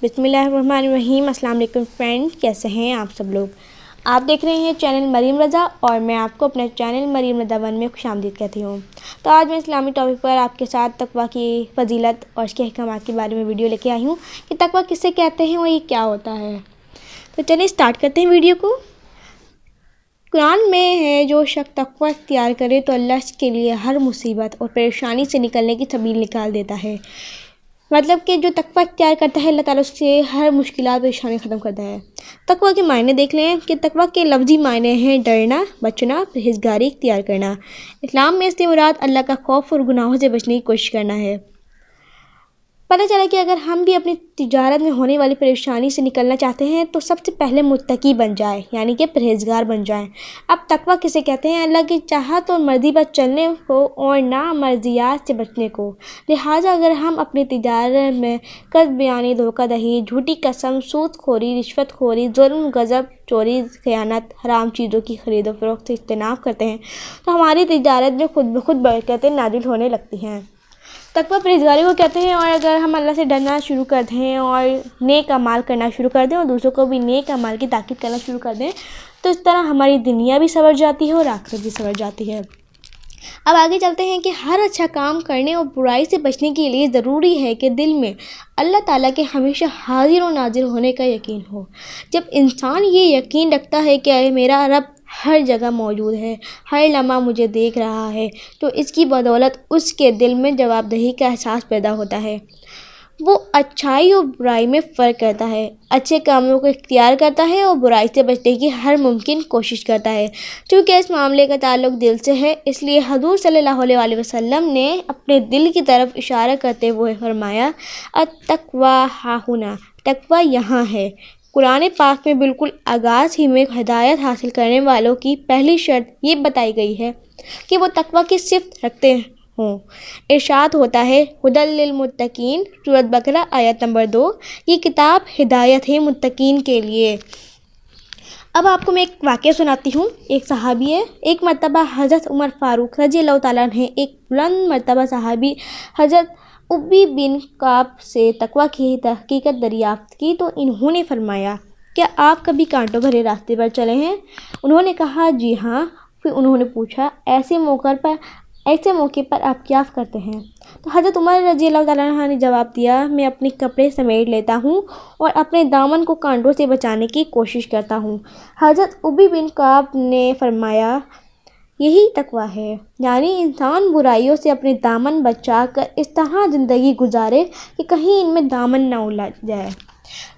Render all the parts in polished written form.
बिस्मिल्लाहिर्रहमानिर्रहीम। अस्सलाम वालेकुम फ्रेंड्स, कैसे हैं आप सब लोग। आप देख रहे हैं चैनल मरीम रज़ा और मैं आपको अपने चैनल मरीम रज़ा वन में खुशामदीद कहती हूँ। तो आज मैं इस्लामी टॉपिक पर आपके साथ तकवा की फजीलत और इसके अहकामात के बारे में वीडियो लेके आई हूँ कि तकवा किसे कहते हैं और ये क्या होता है। तो चलिए स्टार्ट करते हैं वीडियो को। कुरान में है, जो शख्स तकवा इख्तियार करे तो अल्लाह इसके लिए हर मुसीबत और परेशानी से निकलने की सबील निकाल देता है। मतलब कि जो तकवा इख्तियार करता है अल्लाह ताला उससे हर मुश्किलात परेशानी ख़त्म करता है। तकवा के मायने देख लें कि तकवा के लफ्ज़ी मायने हैं डरना, बचना, परहेज़गारी इख्तियार करना। इस्लाम में इससे मुराद अल्लाह का खौफ और गुनाहों से बचने की कोशिश करना है। पता चला कि अगर हम भी अपनी तिजारत में होने वाली परेशानी से निकलना चाहते हैं तो सबसे पहले मुत्तकी बन जाए, यानी कि परहेज़गार बन जाएं। अब तकवा किसे कहते हैं? अल्लाह की चाहत और मर्ज़ी पर चलने को और नामर्ज़ियात से बचने को। लिहाजा अगर हम अपनी तिजारत में कज़्ब, बयानी, धोखाधड़ी, झूठी कसम, सूदखोरी, रिश्वतखोरी, जुल्म, गज़ब, चोरी, ख़यानत, हराम चीज़ों की ख़रीद व फ़रोख्त से इज्तनाब करते हैं तो हमारी तिजारत में खुद ब खुद बरकतें नाज़िल होने लगती हैं। तकवा परहेज़गारी को कहते हैं। और अगर हम अल्लाह से डरना शुरू कर दें और नेक अमाल करना शुरू कर दें और दूसरों को भी नेक अमाल की ताकीद करना शुरू कर दें तो इस तरह हमारी दुनिया भी संवर जाती है और आखिरत भी संवर जाती है। अब आगे चलते हैं कि हर अच्छा काम करने और बुराई से बचने के लिए ज़रूरी है कि दिल में अल्लाह ताला के हमेशा हाजिर और नाजिर होने का यकीन हो। जब इंसान ये यकीन रखता है कि मेरा रब हर जगह मौजूद है, हर लम्हा मुझे देख रहा है, तो इसकी बदौलत उसके दिल में जवाबदेही का एहसास पैदा होता है। वो अच्छाई और बुराई में फ़र्क करता है, अच्छे कामों को इख्तियार करता है और बुराई से बचने की हर मुमकिन कोशिश करता है। चूँकि इस मामले का ताल्लुक़ दिल से है, इसलिए हज़ूर सल्लल्लाहु अलैहि वसल्लम ने अपने दिल की तरफ इशारा करते हुए फरमाया, अत-तक़वा हाहुना, तक़वा यहाँ है। कुरान पाक में बिल्कुल आगाज़ ही में हिदायत हासिल करने वालों की पहली शर्त ये बताई गई है कि वो तक़वा की सिफ़त रखते हों। इरशाद होता है, हुदल लिल मुत्तकीन, सूरत बकरा आयत नंबर 2। ये किताब हिदायत है मुत्तकीन के लिए। अब आपको मैं एक वाक़या सुनाती हूँ। एक सहाबी है, एक मरतबा हज़रत उमर फ़ारूक रज़ियल्लाहु ताला अन्हु ने एक बुलंद मरतबा सहाबी हज़रत उब्बी बिन काब से तकवा की हकीकत दरियाफ़्त की तो इन्होंने फरमाया, क्या आप कभी कांटों भरे रास्ते पर चले हैं? उन्होंने कहा, जी हाँ। फिर उन्होंने पूछा, ऐसे मौके पर आप क्या करते हैं? तो हज़रत उमर रज़ियल्लाहु ताला अन्हु ने जवाब दिया, मैं अपने कपड़े समेट लेता हूँ और अपने दामन को कांटों से बचाने की कोशिश करता हूँ। हज़रत उब्बी बिन काब ने फरमाया, यही तकवा है, यानी इंसान बुराइयों से अपने दामन बचा कर इस तरह ज़िंदगी गुजारे कि कहीं इनमें दामन ना उलझ जाए।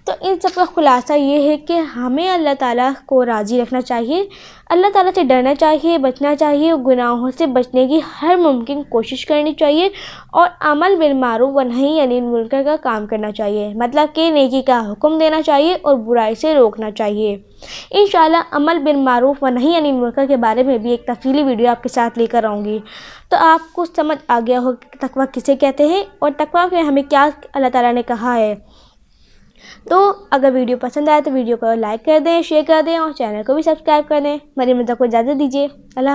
तो इन सब का खुलासा ये है कि हमें अल्लाह ताला को राज़ी रखना चाहिए, अल्लाह ताला से डरना चाहिए, बचना चाहिए, गुनाहों से बचने की हर मुमकिन कोशिश करनी चाहिए और अमल बिल मारूफ व नही अनिल मुनकर का काम करना चाहिए। मतलब कि नेकी का हुक्म देना चाहिए और बुराई से रोकना चाहिए। इंशाअल्लाह अमल बिल मारूफ व नही अनिल मुनकर के बारे में भी एक तफसीली वीडियो आपके साथ लेकर आऊँगी। तो आपको समझ आ गया हो कि तकवा किसे कहते हैं और तकवा में हमें क्या अल्लाह ताला ने कहा है। तो अगर वीडियो पसंद आए तो वीडियो को लाइक कर दें, शेयर कर दें और चैनल को भी सब्सक्राइब कर दें। मरीम रज़ा को इजाज़त दीजिए। अल्लाह।